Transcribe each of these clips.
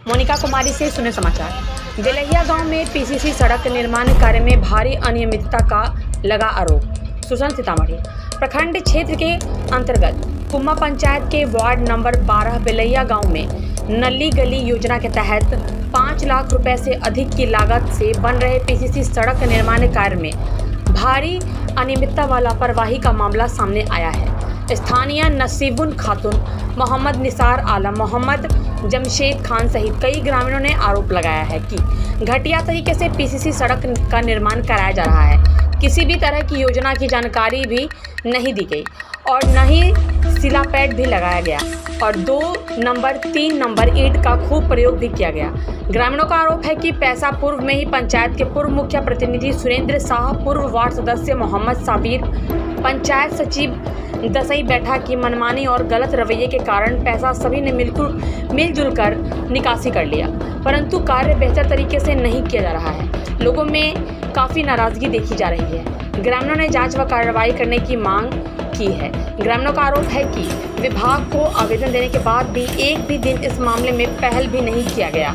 मोनिका कुमारी से सुने समाचार। बेलहिया गांव में पीसीसी सड़क निर्माण कार्य में भारी अनियमितता का लगा आरोप। सुसन सीतामढ़ी प्रखंड क्षेत्र के अंतर्गत कुम्मा पंचायत के वार्ड नंबर 12 बेलहिया गांव में नली गली योजना के तहत 5 लाख रुपए से अधिक की लागत से बन रहे पीसीसी सड़क निर्माण कार्य में भारी अनियमितता व लापरवाही का मामला सामने आया है। स्थानीय नसीबुन खातून, मोहम्मद निसार आलम, मोहम्मद जमशेद खान सहित कई ग्रामीणों ने आरोप लगाया है कि घटिया तरीके से पीसीसी सड़क का निर्माण कराया जा रहा है। किसी भी तरह की योजना की जानकारी भी नहीं दी गई और न ही शिलापैड भी लगाया गया और 2 नंबर 3 नंबर ईंट का खूब प्रयोग भी किया गया। ग्रामीणों का आरोप है कि पैसा पूर्व में ही पंचायत के पूर्व मुख्य प्रतिनिधि सुरेंद्र शाह, पूर्व वार्ड सदस्य मोहम्मद साबिर, पंचायत सचिव दसई बैठा की मनमानी और गलत रवैये के कारण पैसा सभी ने मिलजुल कर निकासी कर लिया, परंतु कार्य बेहतर तरीके से नहीं किया जा रहा है। लोगों में काफ़ी नाराजगी देखी जा रही है। ग्रामीणों ने जांच व कार्रवाई करने की मांग की है। ग्रामीणों का आरोप है कि विभाग को आवेदन देने के बाद भी एक भी दिन इस मामले में पहल भी नहीं किया गया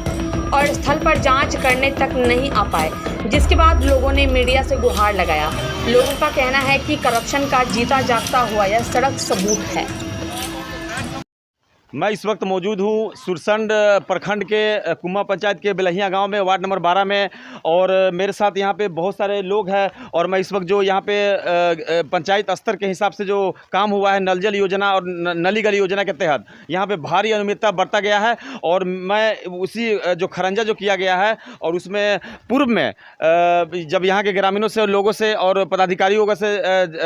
और स्थल पर जांच करने तक नहीं आ पाए, जिसके बाद लोगों ने मीडिया से गुहार लगाया। लोगों का कहना है कि करप्शन का जीता जागता हुआ यह सड़क सबूत है। मैं इस वक्त मौजूद हूँ सुरसंड प्रखंड के कुम्मा पंचायत के बेलहिया गांव में, वार्ड नंबर 12 में, और मेरे साथ यहाँ पे बहुत सारे लोग हैं। और मैं इस वक्त जो यहाँ पे पंचायत स्तर के हिसाब से जो काम हुआ है नल जल योजना और नली गली योजना के तहत यहाँ पे भारी अनियमितता बरता गया है। और मैं उसी जो खरंजा जो किया गया है और उसमें पूर्व में जब यहाँ के ग्रामीणों से, लोगों से और पदाधिकारियों से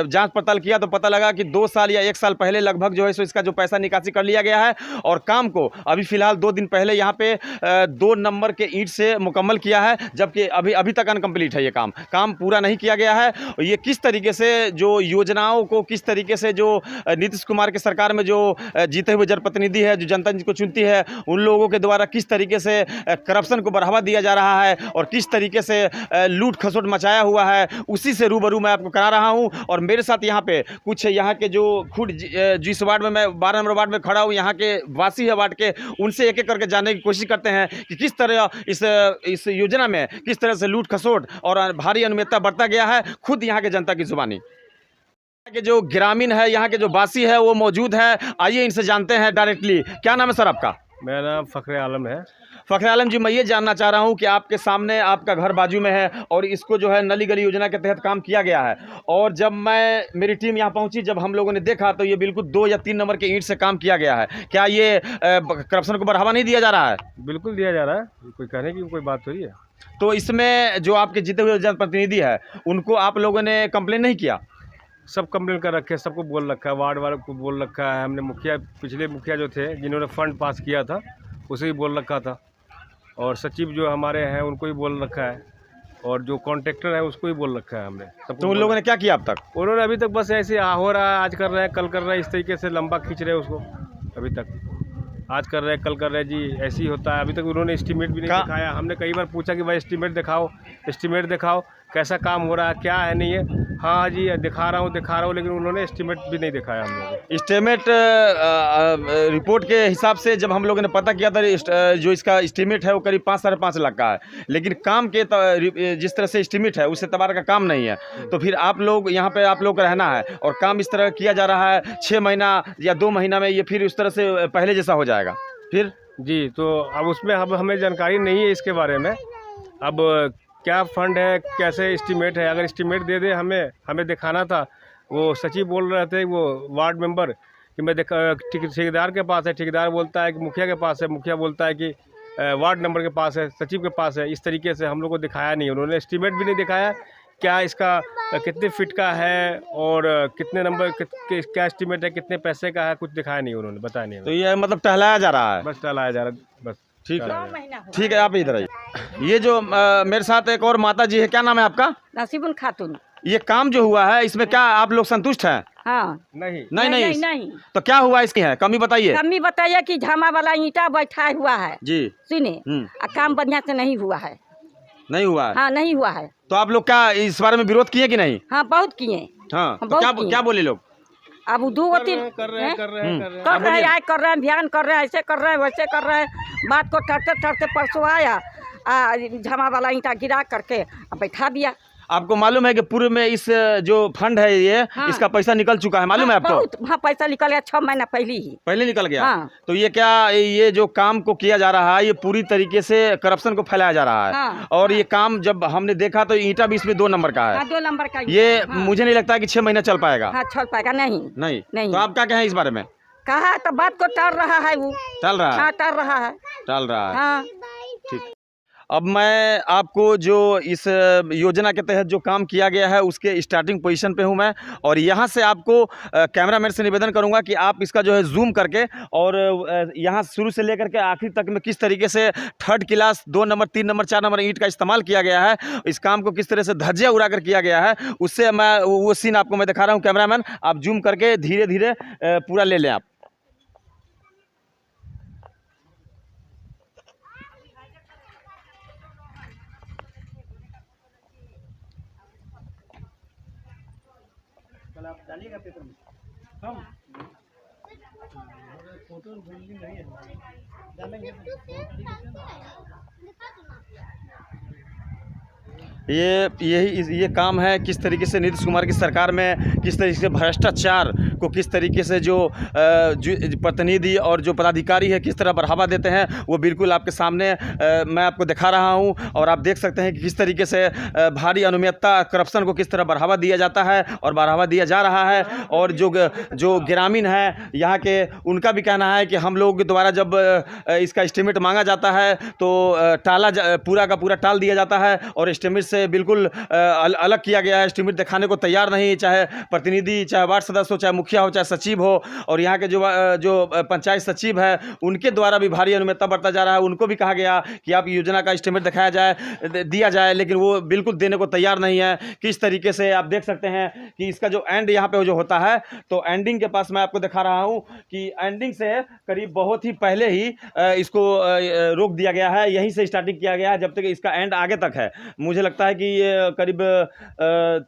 जाँच पड़ताल किया तो पता लगा कि 2 साल या 1 साल पहले लगभग जो है सो इसका जो पैसा निकासी कर लिया गया है और काम को अभी फिलहाल 2 दिन पहले यहाँ पे 2 नंबर के ईंट से मुकम्मल किया है, जबकि अभी तक अनकम्प्लीट है। ये काम पूरा नहीं किया गया है। ये किस तरीके से जो योजनाओं को, किस तरीके से जो नीतीश कुमार की सरकार में जो जीते हुए जनप्रतिनिधि है, जो जनता जिसको चुनती है, उन लोगों के द्वारा किस तरीके से करप्शन को बढ़ावा दिया जा रहा है और किस तरीके से लूट खसोट मचाया हुआ है, उसी से रूबरू मैं आपको करा रहा हूँ। और मेरे साथ यहाँ पे कुछ यहाँ के जो खुद जिस वार्ड में मैं 12 नंबर वार्ड में खड़ा हूँ, यहाँ के वासी है वार्ड के, उनसे एक एक करके जानने की कोशिश करते हैं कि किस तरह इस योजना में किस तरह से लूट खसोट और भारी अनियमितता बरता गया है। खुद यहाँ के जनता की जुबानी यहाँ के जो ग्रामीण है, यहाँ के जो वासी है वो मौजूद है। आइए इनसे जानते हैं डायरेक्टली। क्या नाम है सर आपका? मेरा नाम फ़खरे आलम है। फ़खरे आलम जी, मैं ये जानना चाह रहा हूँ कि आपके सामने आपका घर बाजू में है और इसको जो है नली गली योजना के तहत काम किया गया है, और जब मेरी टीम यहाँ पहुँची, जब हम लोगों ने देखा तो ये बिल्कुल 2 या 3 नंबर के ईंट से काम किया गया है। क्या ये करप्शन को बढ़ावा नहीं दिया जा रहा है? बिल्कुल दिया जा रहा है, कोई कहने की कोई बात थोड़ी है। तो इसमें जो आपके जीते हुए जनप्रतिनिधि है उनको आप लोगों ने कंप्लेन नहीं किया? सब कंप्लेन कर रखे हैं, सबको बोल रखा है, वार्ड वालों को बोल रखा है। हमने पिछले मुखिया जो थे जिन्होंने फंड पास किया था उसे भी बोल रखा था, और सचिव जो हमारे हैं उनको भी बोल रखा है, और जो कॉन्ट्रैक्टर है उसको भी बोल रखा है हमने। तो उन लोगों ने क्या किया अब तक? उन्होंने अभी तक बस ऐसे हो रहा है, आज कर रहे हैं कल कर रहे हैं, इस तरीके से लंबा खींच रहे हैं उसको। अभी तक आज कर रहे हैं कल कर रहे हैं जी, ऐसे ही होता है। अभी तक उन्होंने एस्टीमेट भी नहीं दिखाया। हमने कई बार पूछा कि भाई एस्टीमेट दिखाओ कैसा काम हो रहा है, क्या है नहीं है। हाँ जी दिखा रहा हूँ, लेकिन उन्होंने एस्टीमेट भी नहीं दिखाया हम लोगों को। एस्टीमेट रिपोर्ट के हिसाब से जब हम लोगों ने पता किया था, जो इसका एस्टीमेट है वो करीब 5-5.5 लाख का है, लेकिन काम के जिस तरह से एस्टीमेट है उससे तबार का काम नहीं है। तो फिर आप लोग यहाँ पे आप लोग का रहना है और काम इस तरह किया जा रहा है 6 महीना या 2 महीना में, ये फिर उस तरह से पहले जैसा हो जाएगा फिर जी। तो अब उसमें अब हमें जानकारी नहीं है इसके बारे में। अब क्या फंड है, कैसे एस्टीमेट है, अगर एस्टीमेट दे दे हमें दिखाना था। वो सचिव बोल रहे थे, वो वार्ड मेंबर, कि मैं ठेकेदार के पास है, ठेकेदार बोलता है कि मुखिया के पास है, मुखिया बोलता है कि वार्ड नंबर के पास है, सचिव के पास है। इस तरीके से हम लोग को दिखाया नहीं, उन्होंने एस्टीमेट भी नहीं दिखाया। क्या इसका कितने फीट का है और कितने नंबर क्या एस्टीमेट है, कितने पैसे का है, कुछ दिखाया नहीं उन्होंने, बताया नहीं। तो ये मतलब टहलाया जा रहा है? बस टहलाया जा रहा है बस। ठीक है, आप इधर आइए। ये जो मेरे साथ एक और माता जी है, क्या नाम है आपका? नसीबुन खातून। ये काम जो हुआ है इसमें क्या आप लोग संतुष्ट हैं? हाँ। नहीं। तो क्या हुआ इसकी है, कमी बताइए। कमी बताइए कि झामा वाला ईंटा बैठा हुआ है जी, सुने, काम बढ़िया से नहीं हुआ है। नहीं हुआ है? हाँ नहीं हुआ है। तो आप लोग क्या इस बारे में विरोध किए कि नहीं? हाँ बहुत किए। हाँ तो क्या बोले लोग? अब वो 2 3 कर रहे हैं कर रहे हैं ध्यान कर रहे हैं, ऐसे कर रहे हैं वैसे कर रहे हैं। बात को ठहरते परसों आया झमा वाला ईंटा गिरा करके बैठा दिया। आपको मालूम है कि पूर्व में इस जो फंड है ये इसका पैसा निकल चुका है, मालूम है आपको? हाँ पैसा निकल गया 6 महीना पहले निकल गया। हाँ। तो ये क्या ये जो काम को किया जा रहा है ये पूरी तरीके से करप्शन को फैलाया जा रहा है। हाँ। और ये काम जब हमने देखा तो ईंटा भी इसमें 2 नंबर का है। 2 नंबर का ये मुझे नहीं लगता है कि 6 महीना चल पाएगा। हाँ चल पाएगा नहीं। तो आप क्या कहें इस बारे में? कहा तो बात को टाल रहा है वो। टाल रहा है। हाँ। ठीक। अब मैं आपको जो इस योजना के तहत जो काम किया गया है उसके स्टार्टिंग पोजीशन पे हूं मैं, और यहां से आपको कैमरामैन से निवेदन करूंगा कि आप इसका जो है जूम करके और यहां शुरू से लेकर के आखिर तक में किस तरीके से 3rd class 2 number 3 number 4 number ईंट का इस्तेमाल किया गया है, इस काम को किस तरह से धज्जियां उड़ाकर किया गया है, उससे मैं वो सीन आपको मैं दिखा रहा हूँ। कैमरामैन आप जूम करके धीरे धीरे पूरा ले लें आप। आप डालिएगा पेपर में हम फोटो नहीं है डालेंगे। ये काम है किस तरीके से नीतीश कुमार की सरकार में किस तरीके से भ्रष्टाचार को किस तरीके से जो प्रतिनिधि और जो पदाधिकारी है किस तरह बढ़ावा देते हैं, वो बिल्कुल आपके सामने मैं आपको दिखा रहा हूं। और आप देख सकते हैं कि किस तरीके से भारी अनियमितता करप्शन को किस तरह बढ़ावा दिया जाता है और बढ़ावा दिया जा रहा है। और जो ग्रामीण है यहाँ के, उनका भी कहना है कि हम लोग द्वारा जब इसका एस्टीमेट मांगा जाता है तो पूरा का पूरा टाल दिया जाता है और एस्टीमेट से बिल्कुल अलग किया गया है। एस्टीमेट दिखाने को तैयार नहीं, चाहे प्रतिनिधि, चाहे वार्ड सदस्य हो, चाहे मुखिया हो, चाहे सचिव हो। और यहाँ के जो पंचायत सचिव है उनके द्वारा भी भारी अनियमितता बढ़ता जा रहा है। उनको भी कहा गया कि आप योजना का एस्टीमेट दिया जाए, लेकिन वो बिल्कुल देने को तैयार नहीं है। किस तरीके से आप देख सकते हैं कि इसका जो एंड यहाँ पे जो होता है, तो एंडिंग के पास मैं आपको दिखा रहा हूँ कि एंडिंग से करीब बहुत ही पहले ही इसको रोक दिया गया है। यहीं से स्टार्टिंग किया गया है, जब तक इसका एंड आगे तक है। मुझे लगता है कि ये करीब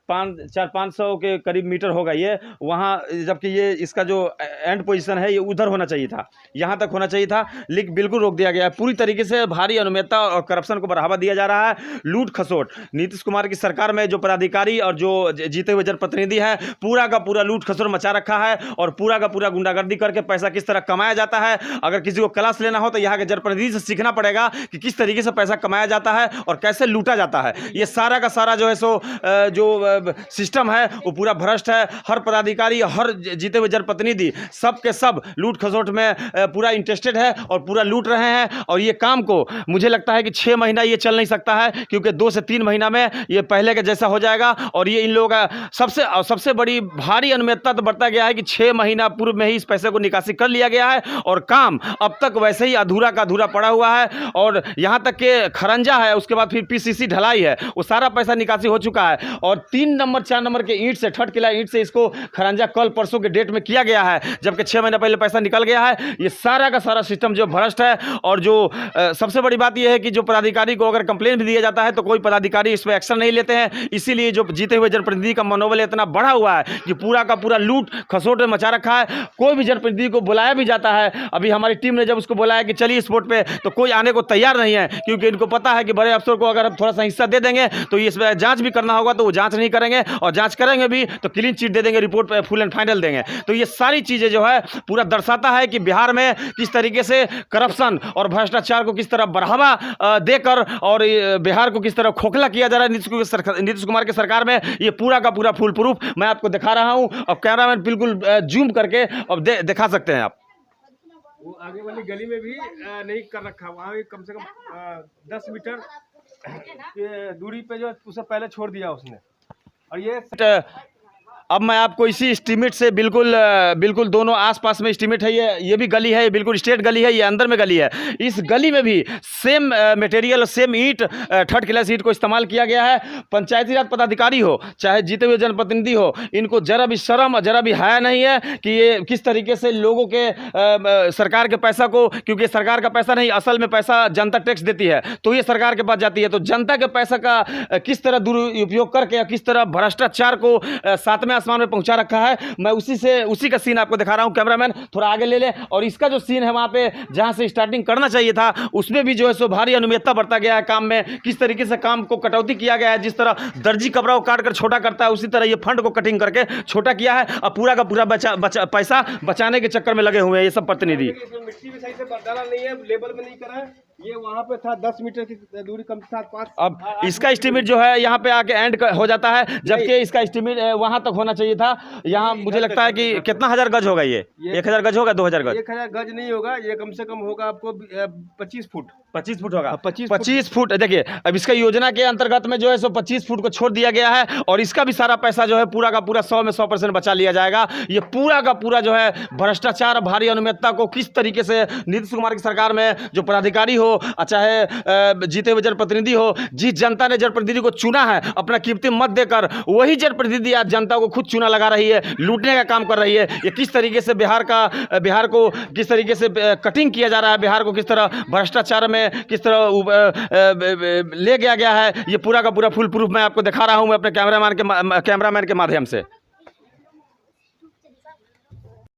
400-500 के करीब मीटर होगा ये वहाँ, जबकि ये इसका जो एंड पोजीशन है ये उधर होना चाहिए था, यहाँ तक होना चाहिए था, लेकिन बिल्कुल रोक दिया गया है। पूरी तरीके से भारी अनियमितता और करप्शन को बढ़ावा दिया जा रहा है। लूट खसोट नीतीश कुमार की सरकार में जो पदाधिकारी और जो जीते हुए जनप्रतिनिधि है, पूरा का पूरा लूट खसोट मचा रखा है और पूरा का पूरा गुंडागर्दी करके पैसा किस तरह कमाया जाता है। अगर किसी को क्लास लेना हो तो यहाँ के जनप्रतिनिधि से सीखना पड़ेगा कि किस तरीके से पैसा कमाया जाता है और कैसे लूटा जाता है। ये सारा का सारा जो है सो जो सिस्टम है वो पूरा भ्रष्ट है। हर पदाधिकारी, हर जीते हुए जनप्रतिनिधि सब के सब लूट खसोट में पूरा इंटरेस्टेड है और पूरा लूट रहे हैं। और ये काम को मुझे लगता है कि 6 महीना ये चल नहीं सकता है, क्योंकि 2 से 3 महीना में ये पहले के जैसा हो जाएगा। और ये इन लोगों का सबसे बड़ी भारी अनियमितता तो बढ़ता गया है कि 6 महीना पूर्व में ही इस पैसे को निकासी कर लिया गया है और काम अब तक वैसे ही अधूरा का अधूरा पड़ा हुआ है। और यहाँ तक के खरंजा है, उसके बाद फिर पीसीसी ढलाई है, वो सारा पैसा निकासी हो चुका है। और 3 नंबर 4 नंबर के ईंट से, 3rd क्लास ईंट से इसको खरंजा कल परसों के डेट में किया गया है, जबकि 6 महीना पहले पैसा निकल गया है। ये सारा का सारा सिस्टम जो भ्रष्ट है। और जो सबसे बड़ी बात यह है कि जो पदाधिकारी को अगर कंप्लेन भी दिया जाता है तो कोई पदाधिकारी इस पर एक्शन नहीं लेते हैं। इसीलिए जो जीते हुए जनप्रतिनिधि का मनोबल इतना बढ़ा हुआ है कि पूरा का पूरा लूट खसोट में मचा रखा है। कोई भी जनप्रतिनिधि को बुलाया भी जाता है, अभी हमारी टीम ने जब उसको बुलाया कि चलिए इस वोट पे, तो कोई आने को तैयार नहीं है, क्योंकि इनको पता है कि बड़े अफसर को अगर हम थोड़ा सा हिस्सा दे देंगे तो इस पर जांच भी करना होगा, तो वो जांच नहीं करेंगे, और जांच करेंगे भी तो क्लीन चिट दे देंगे, रिपोर्ट फुल एंड फाइनल देंगे। तो ये सारी चीज़ें जो है पूरा दर्शाता है कि बिहार में किस तरीके से करप्शन और भ्रष्टाचार को किस तरह बढ़ावा देकर और बिहार को किस तरह खोखला किया जा रहा है नीतीश कुमार की सरकार में। ये पूरा का पूरा फुल प्रूफ मैं आपको दिखा रहा हूँ। और कैमरामैन बिल्कुल जूम करके अब दिखा सकते हैं आप। वो आगे वाली गली में भी नहीं कर रखा, वहाँ भी कम से कम 10 मीटर के दूरी पे जो उसे पहले छोड़ दिया उसने। और ये अब मैं आपको इसी एस्टीमेट से बिल्कुल दोनों आसपास में एस्टीमेट है। ये भी गली है, ये बिल्कुल स्ट्रेट गली है, ये अंदर में गली है। इस गली में भी सेम मटेरियल, सेम ईंट, 3rd क्लास ईंट को इस्तेमाल किया गया है। पंचायती राज पदाधिकारी हो चाहे जीते हुए जनप्रतिनिधि हो, इनको जरा भी शर्म, जरा भी हया नहीं है कि ये किस तरीके से लोगों के सरकार के पैसा को, क्योंकि सरकार का पैसा नहीं, असल में पैसा जनता टैक्स देती है, तो ये सरकार के पास जाती है। तो जनता के पैसा का किस तरह दुरुपयोग करके, किस तरह भ्रष्टाचार को 7वें आसमान में पहुंचा रखा है। मैं उसी का सीन आपको दिखा रहा हूं। कैमरामैन थोड़ा आगे ले ले। और इसका जो सीन है वहां पे जहां से स्टार्टिंग करना चाहिए था उसमें भी जो है सो भारी अनियमितता बरता गया है काम में। किस तरीके से काम को कटौती किया गया है, जिस तरह दर्जी कपड़ा को काट कर छोटा करता है उसी तरह ये फंड को कटिंग करके छोटा किया है और पूरा का पूरा पैसा बचाने के चक्कर में लगे हुए हैं ये सब प्रतिनिधि। मिट्टी भी सही से डाला नहीं है, लेबल में नहीं करा है। ये वहाँ पे था 10 मीटर की दूरी कम था 5। अब इसका एस्टीमेट जो है यहाँ पे आके एंड हो जाता है, जबकि इसका एस्टीमेट वहाँ तक होना चाहिए था। यहाँ मुझे लगता है कि कितना हजार गज होगा ये 1000 गज होगा 2000 गज? 1000 गज नहीं होगा, ये कम से कम होगा आपको 25 फुट। 25 फुट होगा। 25 फुट। देखिए अब इसका योजना के अंतर्गत में जो है सो 25 फुट को छोड़ दिया गया है और इसका भी सारा पैसा जो है पूरा का पूरा 100 में 100% बचा लिया जाएगा। ये पूरा का पूरा जो है भ्रष्टाचार, भारी अनियमितता को किस तरीके से नीतीश कुमार की सरकार में जो पदाधिकारी हो, चाहे जीते हुए जनप्रतिनिधि हो, जिस जनता ने जनप्रतिनिधि को चुना है अपना कीमती मत देकर, वही जनप्रतिनिधि आज जनता को खुद चुना लगा रही है, लूटने का काम कर रही है। ये किस तरीके से बिहार को किस तरीके से कटिंग किया जा रहा है, बिहार को किस तरह भ्रष्टाचार में किस तरह ले गया है, ये पूरा का पूरा फुल प्रूफ मैं आपको दिखा रहा हूं मैं अपने कैमरामैन के माध्यम से।